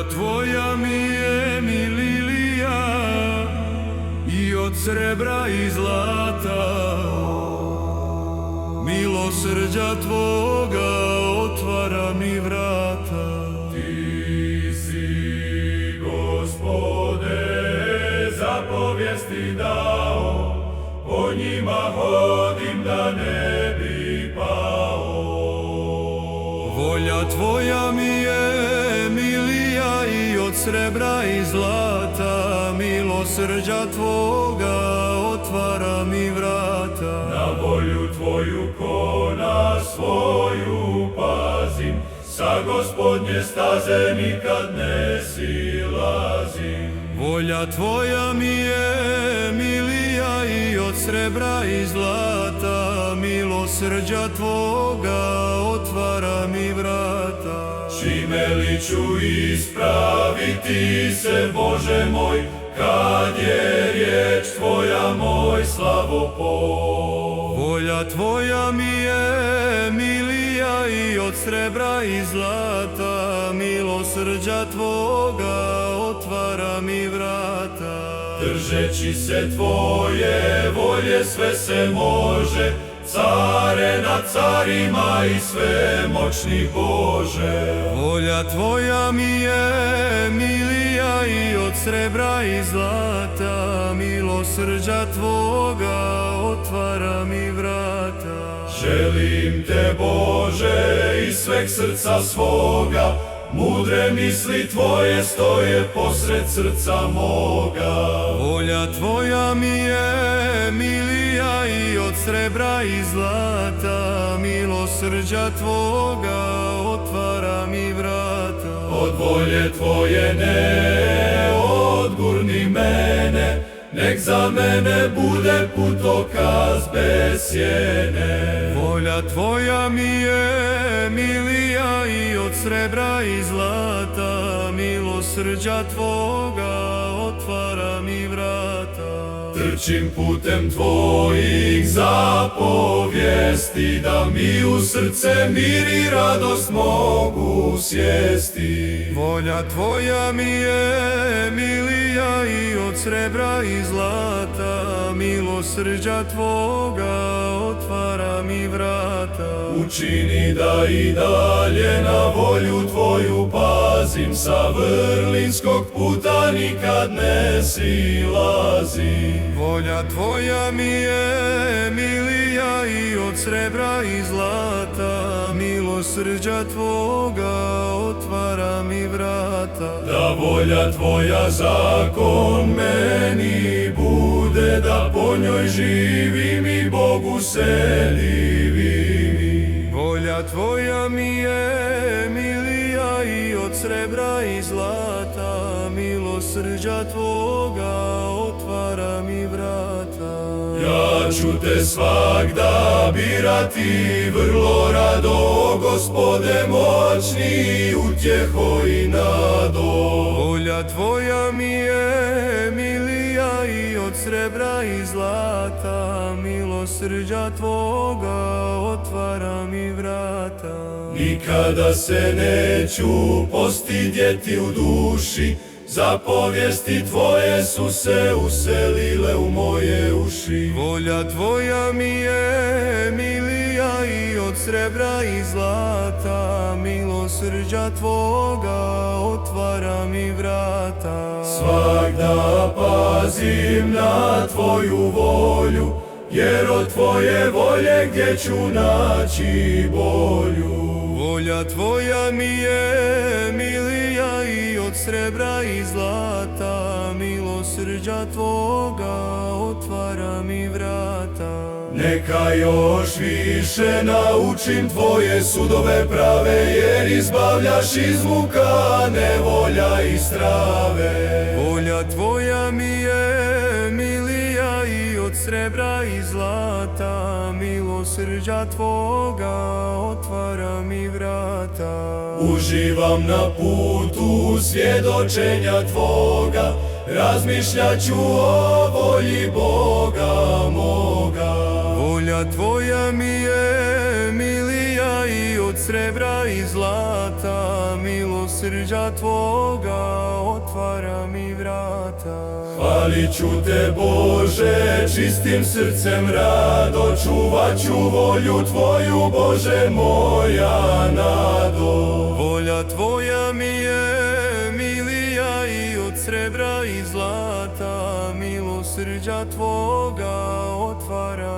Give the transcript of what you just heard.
Volja tvoja mi je mililija i od srebra i zlata. Milosrđa tvoga otvara mi vrata. Ti si, Gospode, zapovijesti dao, po njima hodim da ne bi pao. Volja tvoja mi je milija i od srebra i zlata. Milosrđa tvoga otvara mi vrata. Na volju tvoju ko na svoju pazim, sa Gospodnje staze nikad ne silazim. Volja tvoja mi je milija i od srebra i zlata. Milosrđa tvoga otvara mi vrata. Čime li ću ispraviti se, Bože moj, kad je riječ tvoja moj slavopoj? Volja tvoja mi je milija i od srebra i zlata. Milosrđa tvoga otvara mi vrata. Držeći se tvoje volje sve se može, care nad carima i svemoćni Bože. Volja tvoja mi je milija i od srebra i zlata. Milosrđa tvoga otvara mi vrata. Želim te, Bože, iz sveg srca svoga, mudre misli tvoje stoje posred srca moga. Volja tvoja mi je milija i od srebra i zlata. Milosrđa tvoga otvara mi vrata. Od volje tvoje ne odgurni mene, nek za mene bude putokaz bez sjene. Volja tvoja mi je milija i od srebra i zlata. Milosrđa tvoga otvara mi vrata. Trčim putem tvojih zapovijesti, da mi u srce mir i radost mogu sjesti. Volja tvoja mi je milija i od srebra i zlata. Milosrđa tvoga otvara mi vrata. Učini da i dalje na volju tvoju pazim, sa vrlinskog puta nikad ne silazim. Volja tvoja mi je milija i od srebra i zlata. Milosrđa tvoga otvara mi vrata. Da volja tvoja zakon meni bude, da po njoj živim i Bogu se divim. Volja tvoja mi je milija i od srebra i zlata. Milosrđa tvoga otvara mi vrata. Ja ću te svagda birati vrlo rado, Gospode moćni, utjeho i nado. Volja tvoja mi je milija i od srebra i zlata. Milosrđa tvoga otvara mi vrata. Nikada se neću postidjeti u duši, zapovijesti tvoje su se uselile u moje uši. Volja tvoja mi je milija i od srebra i zlata. Milosrđa tvoga otvara mi vrata. Svagda pazim na tvoju volju, jer od tvoje volje gdje ću naći bolju. Volja tvoja mi je milija i od srebra i zlata. Milosrđa tvoga otvara mi vrata. Neka još više naučim tvoje sudove prave, jer izbavljaš iz muka nevolja i strave. Volja tvoja mi je milija i od srebra i zlata. Milosrđa tvoga otvara mi vrata. Uživam na putu svjedočenja tvoga, razmišljat ću o volji Boga moga. Volja tvoja mi je milija i od srebra i zlata, milosrđa Tvoga otvara mi vrata. Hvalit ću te Bože, čistim srcem rado, čuvat ću volju Tvoju, Bože moja nado. Volja Tvoja mi je milija i od srebra i zlata, milosrđa Tvoga otvara